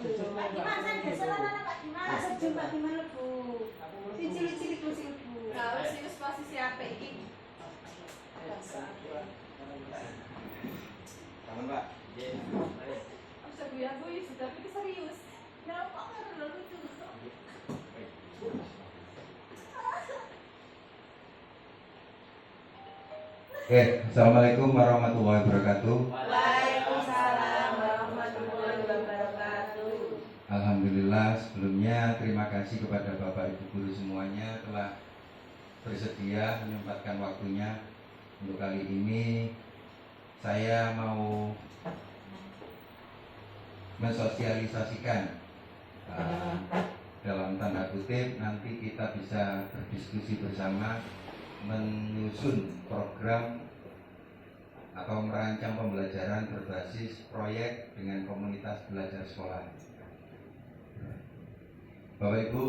Pak Diman saya biasa lah Pak Diman. Pak Sejum Pak Diman lebu. Cilik-cilik lu sing lebu. Nah, wis posisi apa iki? Tangan Pak. Bisa guyu-guyu sudah tapi serius. Nah, kok nggak lucu? Assalamualaikum warahmatullahi wabarakatuh. Waalaikumsalam warahmatullahi wabarakatuh. Alhamdulillah, sebelumnya terima kasih kepada Bapak Ibu guru semuanya telah bersedia menyempatkan waktunya. Untuk kali ini saya mau mensosialisasikan dalam tanda kutip nanti kita bisa berdiskusi bersama menyusun program atau merancang pembelajaran berbasis proyek dengan komunitas belajar sekolah. Bapak Ibu,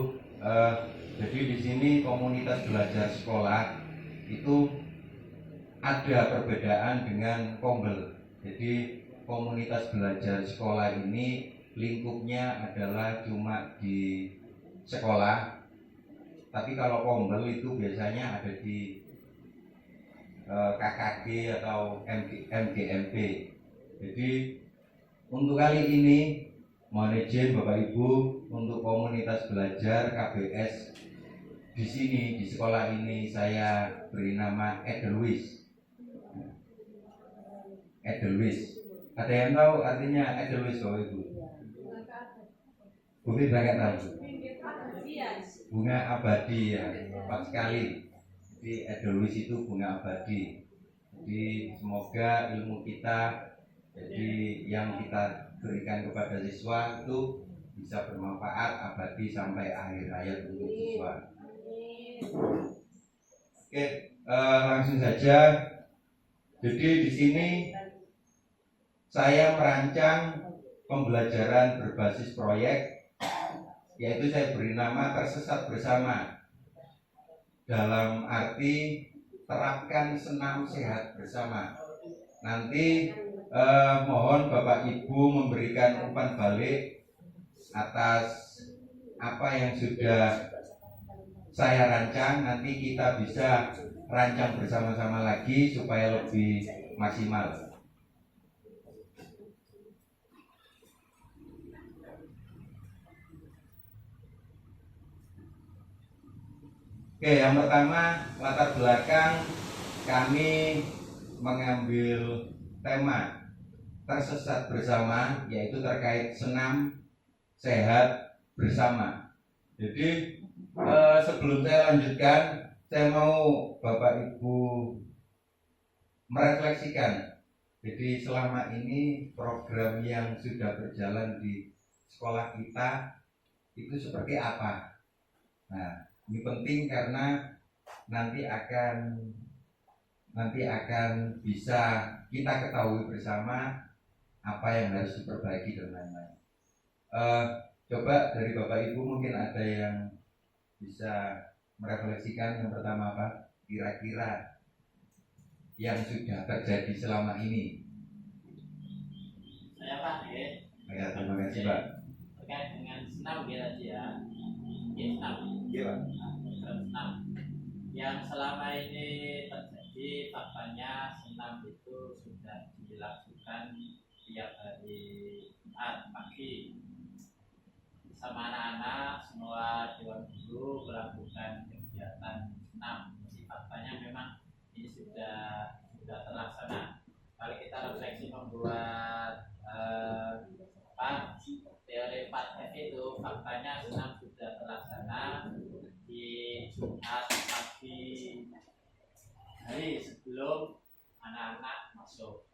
jadi di sini komunitas belajar sekolah itu ada perbedaan dengan Kombel. Jadi komunitas belajar sekolah ini lingkupnya adalah cuma di sekolah. Tapi kalau Kombel itu biasanya ada di KKG atau MGMP. Jadi untuk kali ini mohon izin Bapak Ibu untuk komunitas belajar KBS di sini di sekolah ini saya beri nama Edelweiss. Edelweiss. Ada yang tahu artinya Edelweiss Bapak Ibu? Mungkin banyak tahu. Bunga abadi ya, tepat sekali. Jadi Edelweiss itu bunga abadi. Jadi semoga ilmu kita, jadi yang kita berikan kepada siswa itu bisa bermanfaat abadi sampai akhir hayat untuk siswa. Oke, langsung saja. Jadi di sini saya merancang pembelajaran berbasis proyek, yaitu saya beri nama Tersesat Bersama. Dalam arti terapkan senam sehat bersama. Nanti mohon Bapak Ibu memberikan umpan balik atas apa yang sudah saya rancang. Nanti kita bisa rancang bersama-sama lagi supaya lebih maksimal. Oke, yang pertama latar belakang kami mengambil tema Tersesat Bersama, yaitu terkait senam sehat bersama. Jadi sebelum saya lanjutkan, saya mau Bapak Ibu merefleksikan. Jadi selama ini program yang sudah berjalan di sekolah kita itu seperti apa? Nah, ini penting karena nanti akan bisa kita ketahui bersama apa yang harus diperbaiki dan lain-lain. Coba dari Bapak Ibu mungkin ada yang bisa merefleksikan. Yang pertama apa? Kira-kira yang sudah terjadi selama ini. Saya Pak, Ya, terima kasih Pak. terkait dengan senam tadi ya. Senam. Iya Pak. Senam yang selama ini terjadi, faktanya senam itu sudah dilakukan tiap hari Jumat pagi sama anak-anak semua dewan guru melakukan kegiatan senam. Jadi faktanya memang ini sudah terlaksana. Kalau kita refleksi membuat teori 4F itu, faktanya senam sudah terlaksana di Jumat pagi hari sebelum anak-anak masuk.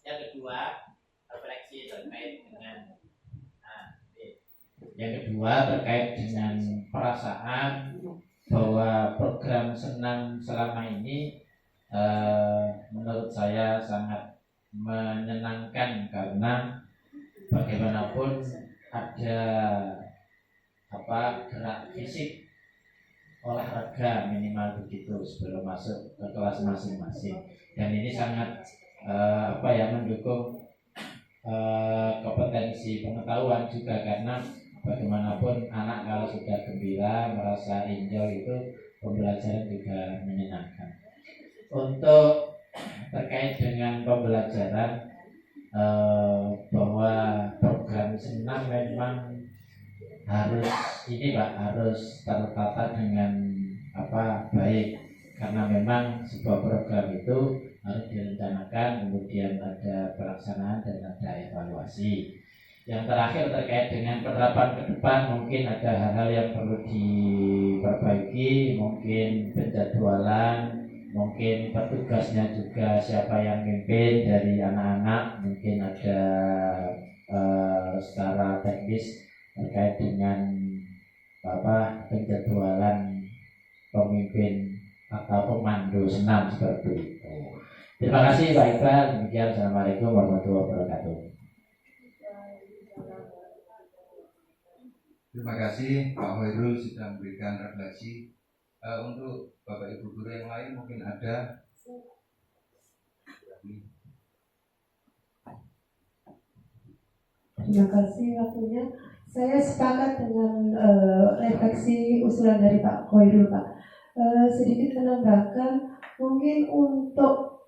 Yang kedua, refleksi terkait dengan perasaan bahwa program senam selama ini menurut saya sangat menyenangkan, karena bagaimanapun ada gerak fisik, olahraga minimal begitu sebelum masuk ke kelas masing-masing, dan ini sangat mendukung kompetensi pengetahuan juga, karena bagaimanapun anak kalau sudah gembira, merasa enjoy, itu pembelajaran juga menyenangkan. Untuk terkait dengan pembelajaran, bahwa program senam memang harus ini Pak, harus tertata dengan baik, karena memang sebuah program itu harus direncanakan, kemudian ada pelaksanaan dan ada evaluasi. Yang terakhir terkait dengan penerapan ke depan, mungkin ada hal-hal yang perlu diperbaiki, mungkin penjadwalan, mungkin petugasnya juga, siapa yang mimpin dari anak-anak, mungkin ada secara teknis terkait dengan penjadwalan pemimpin atau pemandu senam seperti itu. Terima kasih Pak Iqbal. Demikian, Assalamualaikum warahmatullahi wabarakatuh. Terima kasih Pak Hoirul sudah memberikan refleksi. Untuk Bapak Ibu guru yang lain mungkin ada. Terima kasih waktunya. Saya sepakat dengan refleksi usulan dari Pak Hoirul, Pak. Sedikit menambahkan, mungkin untuk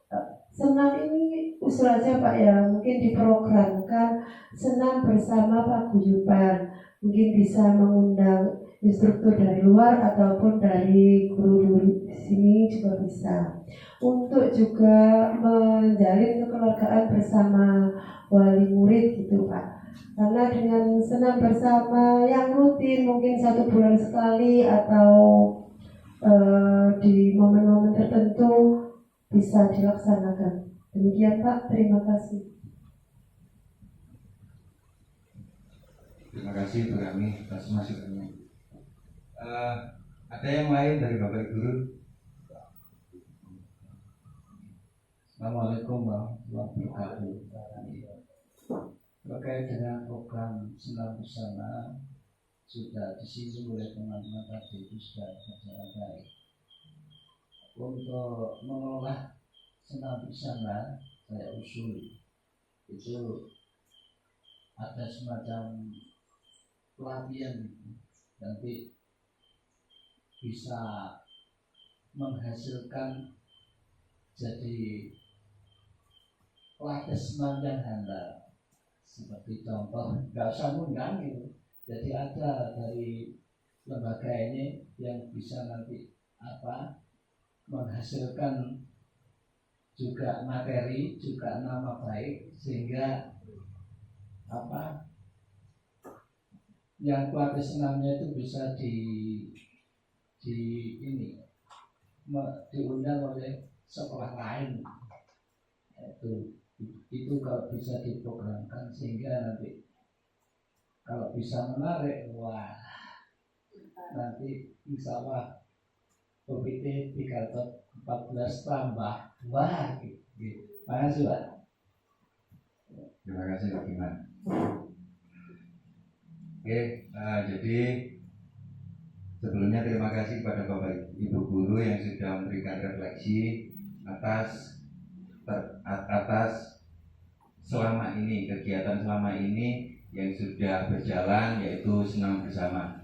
senam ini usulannya Pak ya, mungkin diprogramkan senam bersama paguyuban. Mungkin bisa mengundang instruktur dari luar ataupun dari guru-guru di sini juga bisa. Untuk juga menjalin kekeluargaan bersama wali murid gitu Pak. Karena dengan senam bersama yang rutin mungkin 1 bulan sekali atau di momen-momen tertentu bisa dilaksanakan. Demikian Pak, terima kasih. Terima kasih Bu Rami atas masukannya. Ada yang lain dari Bapak Guru? Assalamualaikum warahmatullahi wabarakatuh. Terkait dengan program senam bersama, sudah disinggung oleh teman-teman tadi, itu sudah berjalan baik. Untuk mengolah senam bersama, saya usul itu ada semacam pelatihan, nanti bisa menghasilkan jadi pelatih senam yang handal. Seperti contoh, nggak usah ngundang gitu. Jadi ada dari lembaga ini yang bisa nanti menghasilkan juga materi, juga nama baik, sehingga yang pelatih senamnya itu bisa diundang oleh sekolah lain. Itu kalau bisa diprogramkan, sehingga nanti kalau bisa menarik, wah, nanti insya Allah OPT 314 tambah, wah, gitu. Makasih Pak. Terima kasih Pak Iman. Oke, jadi sebelumnya terima kasih kepada Bapak Ibu guru yang sudah memberikan refleksi atas selama ini, kegiatan selama ini yang sudah berjalan, yaitu senam bersama.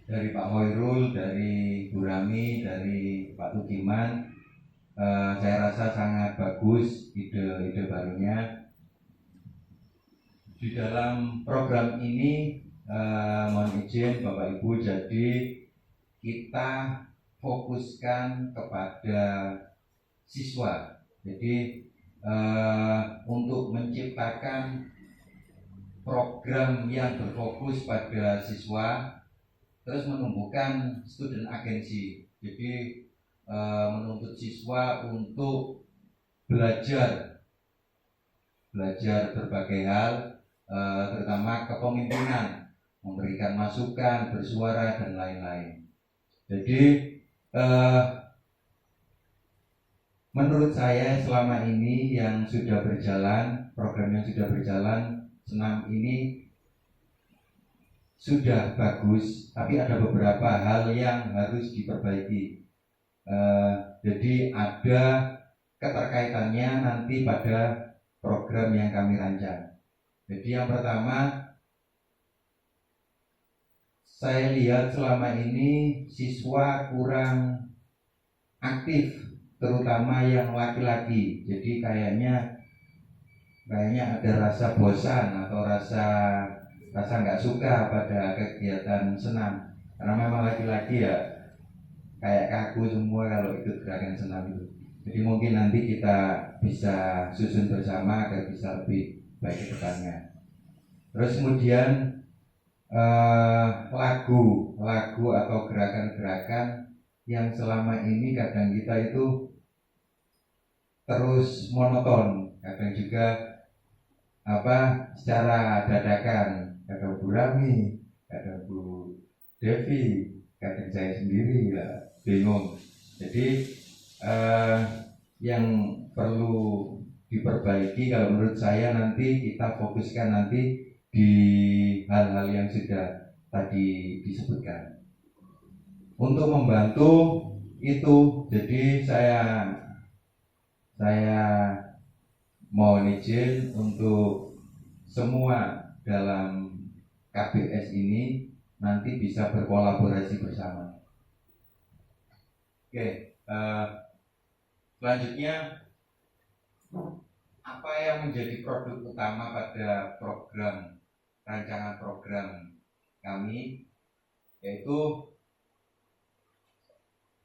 Dari Pak Hoirul, dari Bu Rami, dari Pak Tugiman, saya rasa sangat bagus ide-ide barunya. Di dalam program ini, mohon izin Bapak Ibu, jadi kita fokuskan kepada siswa. Jadi untuk menciptakan program yang berfokus pada siswa, terus menumbuhkan student agency. Jadi menuntut siswa untuk belajar berbagai hal, terutama kepemimpinan, memberikan masukan, bersuara dan lain-lain. Jadi menurut saya selama ini yang sudah berjalan, program yang sudah berjalan, senam ini sudah bagus, tapi ada beberapa hal yang harus diperbaiki. Jadi ada keterkaitannya nanti pada program yang kami rancang. Jadi yang pertama, saya lihat selama ini siswa kurang aktif, terutama yang laki-laki. Jadi kayaknya ada rasa bosan atau rasa nggak suka pada kegiatan senam. Karena memang laki-laki ya kayak kaku semua kalau ikut gerakan senam itu. Jadi mungkin nanti kita bisa susun bersama agar bisa lebih baik ke depannya. Terus kemudian lagu atau gerakan-gerakan yang selama ini kadang kita itu terus monoton, kadang juga secara dadakan, kadang Bu Rami, kadang Bu Devi, kadang saya sendiri ya bingung. Jadi yang perlu diperbaiki kalau menurut saya nanti kita fokuskan nanti di hal-hal yang sudah tadi disebutkan. Untuk membantu itu, jadi saya mohon izin untuk semua dalam KBS ini nanti bisa berkolaborasi bersama. Oke, selanjutnya apa yang menjadi produk utama pada rancangan program kami, yaitu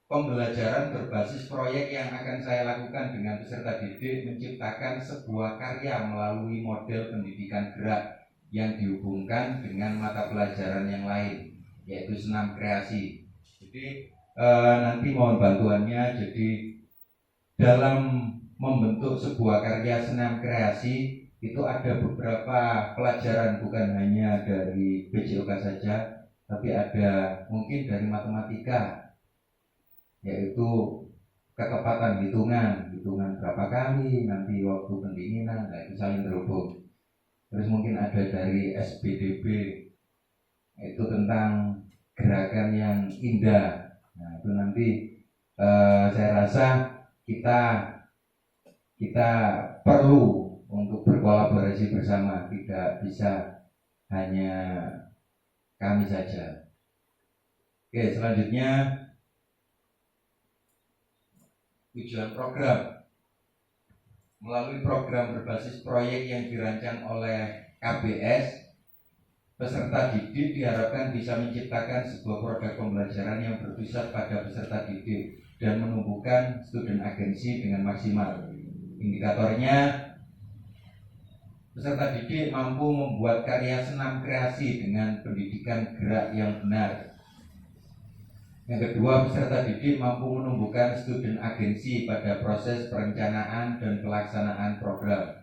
pembelajaran berbasis proyek yang akan saya lakukan dengan peserta didik menciptakan sebuah karya melalui model pendidikan gerak yang dihubungkan dengan mata pelajaran yang lain, yaitu senam kreasi. Jadi nanti mohon bantuannya. Jadi dalam membentuk sebuah karya senam kreasi itu ada beberapa pelajaran, bukan hanya dari PJOK saja, tapi ada mungkin dari matematika, yaitu ketepatan hitungan berapa kali nanti waktu pendinginan, itu saling terhubung. Terus mungkin ada dari SPDB, yaitu tentang gerakan yang indah. Nah itu nanti saya rasa kita perlu untuk berkolaborasi bersama, tidak bisa hanya kami saja. Oke, selanjutnya tujuan program. Melalui program berbasis proyek yang dirancang oleh KBS, peserta didik diharapkan bisa menciptakan sebuah produk pembelajaran yang berpusat pada peserta didik dan menumbuhkan student agency dengan maksimal. Indikatornya, peserta didik mampu membuat karya senam kreasi dengan pendidikan gerak yang benar. Yang kedua, peserta didik mampu menumbuhkan student agency pada proses perencanaan dan pelaksanaan program.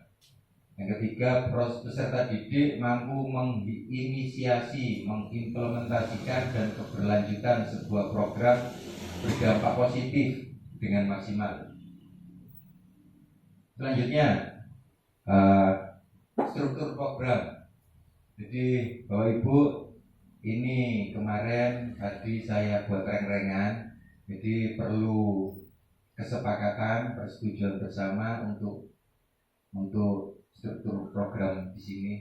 Yang ketiga, peserta didik mampu menginisiasi, mengimplementasikan dan keberlanjutan sebuah program berdampak positif dengan maksimal. Selanjutnya, struktur program. Jadi Bapak Ibu, ini kemarin tadi saya buat reng-rengan, jadi perlu kesepakatan, persetujuan bersama untuk struktur program di sini.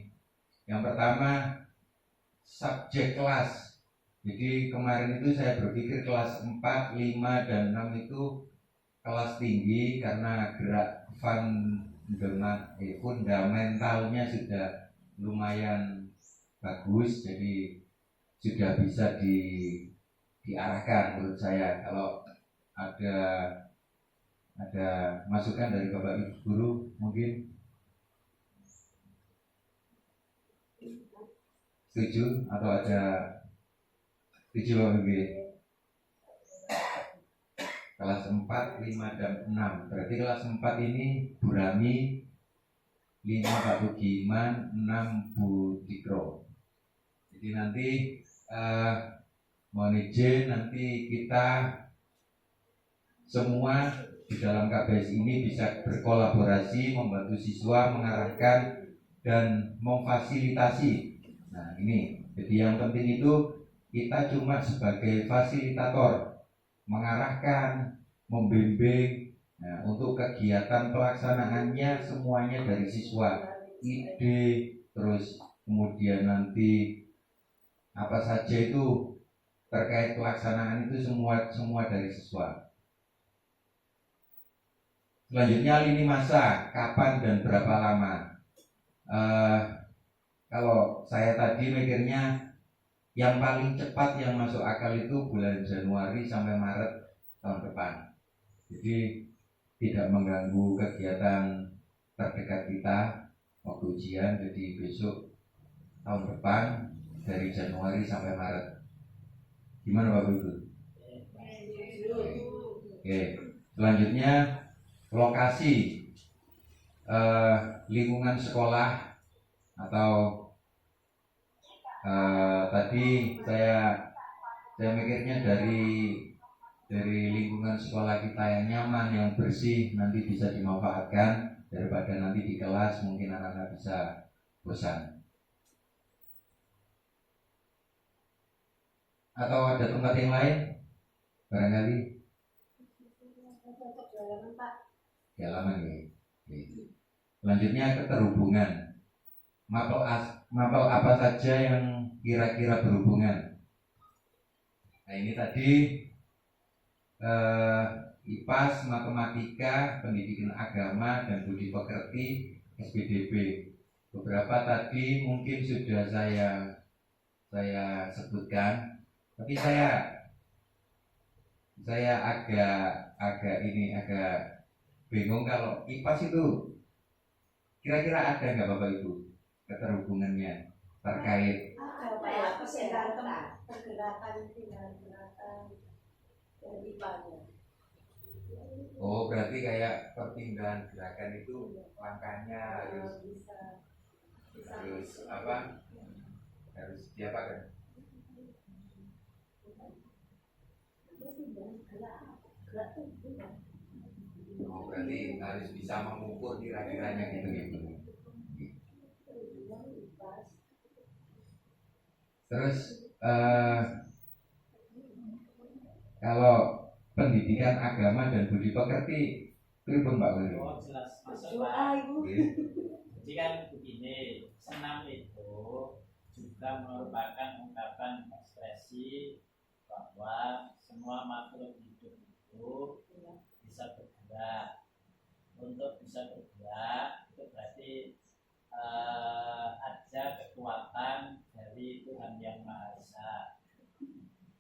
Yang pertama, subjek kelas. Jadi kemarin itu saya berpikir kelas 4, 5, dan 6 itu kelas tinggi karena gerak fundamentalnya sudah lumayan bagus, jadi sudah bisa diarahkan menurut saya. Kalau ada masukan dari Bapak Ibu guru mungkin setuju atau ada setuju Bapak Ibu? Kelas 4, 5, dan 6. Berarti kelas 4 ini Bu Rami, 5 Pak Bugiman, 6 Bu Dikro. Jadi nanti mohon izin, nanti kita semua di dalam KBS ini bisa berkolaborasi, membantu siswa, mengarahkan dan memfasilitasi. Nah ini, jadi yang penting itu kita cuma sebagai fasilitator, mengarahkan, membimbing. Nah, untuk kegiatan pelaksanaannya semuanya dari siswa. Ide, terus kemudian nanti apa saja itu terkait pelaksanaan itu semua dari siswa. Selanjutnya lini masa, kapan dan berapa lama. Kalau saya tadi mikirnya yang paling cepat yang masuk akal itu bulan Januari sampai Maret tahun depan. Jadi tidak mengganggu kegiatan terdekat kita waktu ujian. Jadi besok tahun depan dari Januari sampai Maret. Gimana Bapak Ibu? Oke. Selanjutnya lokasi lingkungan sekolah atau tadi saya mikirnya dari lingkungan sekolah kita yang nyaman, yang bersih, nanti bisa dimanfaatkan daripada nanti di kelas mungkin anak-anak bisa bosan. Atau ada tempat yang lain barangkali? Di halaman ya. Selanjutnya keterhubungan. Mapel apa saja yang kira-kira berhubungan. Nah ini tadi IPAS, matematika, pendidikan agama dan budi pekerti, SPDB. Beberapa tadi mungkin sudah saya sebutkan, tapi saya agak bingung kalau IPAS itu kira-kira ada nggak Bapak Ibu keterhubungannya terkait Apa ya? Pergerakan dari IPA-nya. Oh, berarti kayak perpindahan gerakan itu langkahnya harus apa? Harus diapakan? Oh, berarti harus bisa mengukur kira-kiranya gitu. Terus kalau pendidikan agama dan budi pekerti pripun Pak Wali? Oh, jelas masuk Pak. Jadi kan begini, senam itu juga merupakan ungkapan ekspresi bahwa semua makhluk hidup itu bisa bergerak. Untuk bisa bergerak itu berarti ada kekuatan dari Tuhan Yang Maha Esa.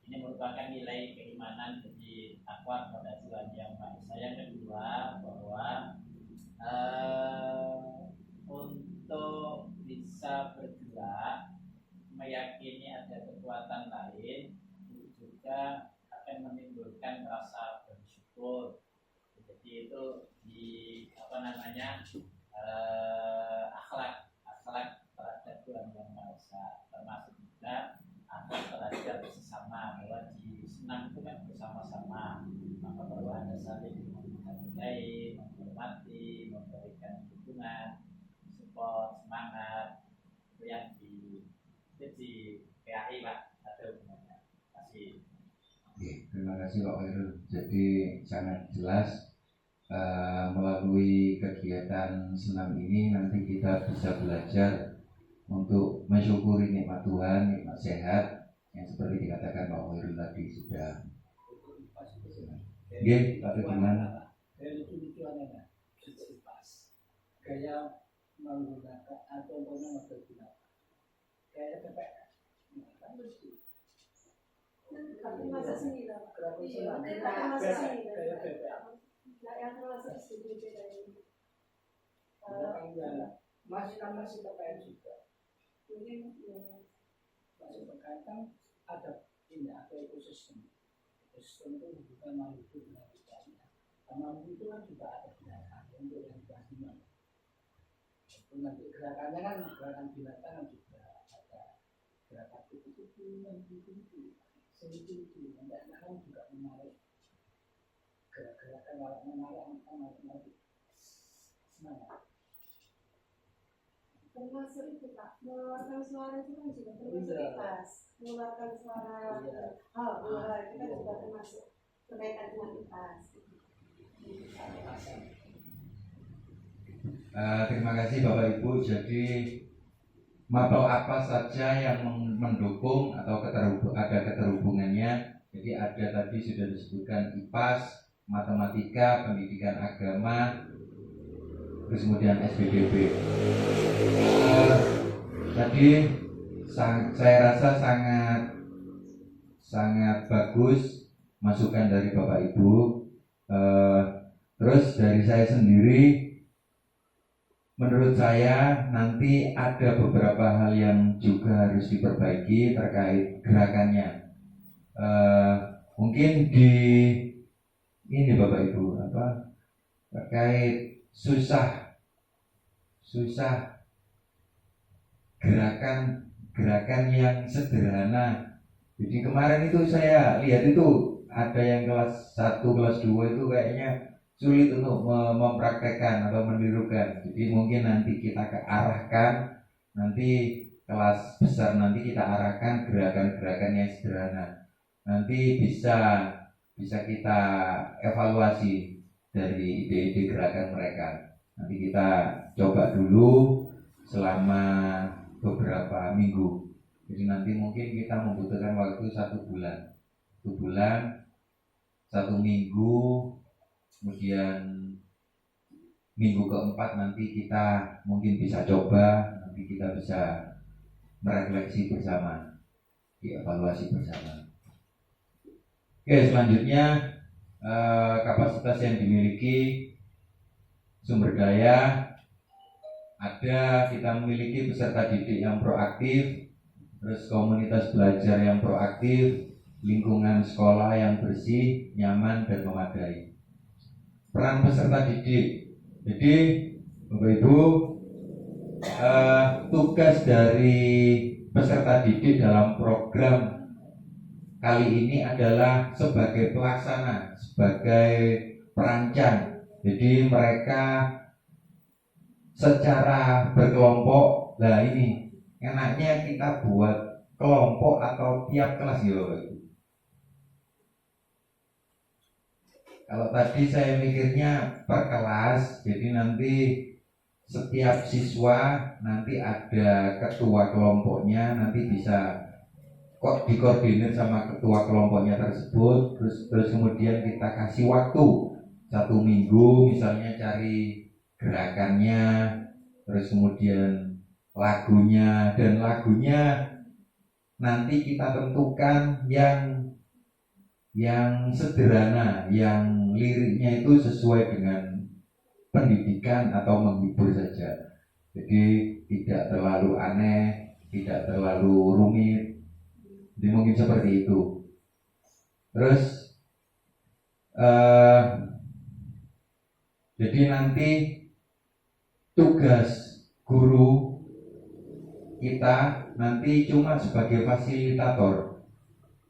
Ini merupakan nilai keimanan jadi takwa kepada Tuhan Yang Maha Esa. Yang kedua bahwa untuk bisa bergerak meyakini ada kekuatan lain itu juga akan menimbulkan rasa bersyukur. Jadi itu di akhlak terhadap Tuhan Yang Maha Esa, termasuk juga akhlak terhadap sesama, bahwa di senam itu kan bersama-sama, maka perlu ada saling menghargai, menghormati, memberikan dukungan, support, semangat. Itu yang di PAI Pak, ada hubungannya. Terima kasih. Oke, terima kasih Pak Wairul. Jadi sangat jelas melalui kegiatan senam ini nanti kita bisa belajar untuk mensyukuri nikmat Tuhan, nikmat sehat yang seperti dikatakan Pak Wairul tadi sudah. Oke, Pak gimana? Lucu-lucuannya pas kayak menggunakan atau menggunakan kayak PPS. Tapi masa sini lah. Yang termasuk SPDB dari masih terkait juga. Masih terkait kan ada ekosistem. Ekosistem itu bukan makhluk hidup dengan tidaknya. Karena itu kan juga ada gerakan untuk yang beriman. Itu nanti gerakannya kan gerakan binatang juga ada gerakan kupu-kupu dan kupu-kupu. Sehingga anak-anak kan juga menarik gerakan menarik semangat. termasuk itu Pak, mengeluarkan suara itu kan juga termasuk IPAS, mengeluarkan suara itu kan juga termasuk berkaitan dengan IPAS. Terima kasih Bapak Ibu. Jadi mapel apa saja yang mendukung atau ada keterhubungannya. Jadi ada tadi sudah disebutkan IPAS, matematika, pendidikan agama, terus kemudian SPDB. Tadi saya rasa sangat bagus masukan dari Bapak Ibu. Terus dari saya sendiri, menurut saya nanti ada beberapa hal yang juga harus diperbaiki terkait gerakannya. Mungkin di ini Bapak Ibu terkait susah gerakan yang sederhana. Jadi kemarin itu saya lihat itu ada yang kelas 1, kelas 2 itu kayaknya sulit untuk mempraktekkan atau menirukan. Jadi mungkin nanti kita arahkan, nanti kelas besar nanti kita arahkan gerakan-gerakan yang sederhana. Nanti bisa kita evaluasi dari ide-ide gerakan mereka. Nanti kita coba dulu selama beberapa minggu. Jadi nanti mungkin kita membutuhkan waktu 1 bulan. 1 bulan, 1 minggu, kemudian minggu keempat nanti kita mungkin bisa coba, nanti kita bisa merefleksi bersama, dievaluasi bersama. Oke, selanjutnya kapasitas yang dimiliki, sumber daya, ada kita memiliki peserta didik yang proaktif, terus komunitas belajar yang proaktif, lingkungan sekolah yang bersih, nyaman, dan memadai. Peran peserta didik. Jadi Bapak Ibu, tugas dari peserta didik dalam program kali ini adalah sebagai pelaksana, sebagai perancang. Jadi mereka secara berkelompok. Nah ini enaknya kita buat kelompok atau tiap kelas ya Bapak Ibu. Kalau tadi saya mikirnya per kelas, jadi nanti setiap siswa nanti ada ketua kelompoknya, nanti bisa kok dikoordinir sama ketua kelompoknya tersebut. Terus kemudian kita kasih waktu 1 minggu, misalnya cari gerakannya, terus kemudian lagunya, dan lagunya nanti kita tentukan yang sederhana, yang liriknya itu sesuai dengan pendidikan atau menghibur saja. Jadi tidak terlalu aneh, tidak terlalu rumit. Jadi mungkin seperti itu. Terus jadi nanti tugas guru kita nanti cuma sebagai fasilitator.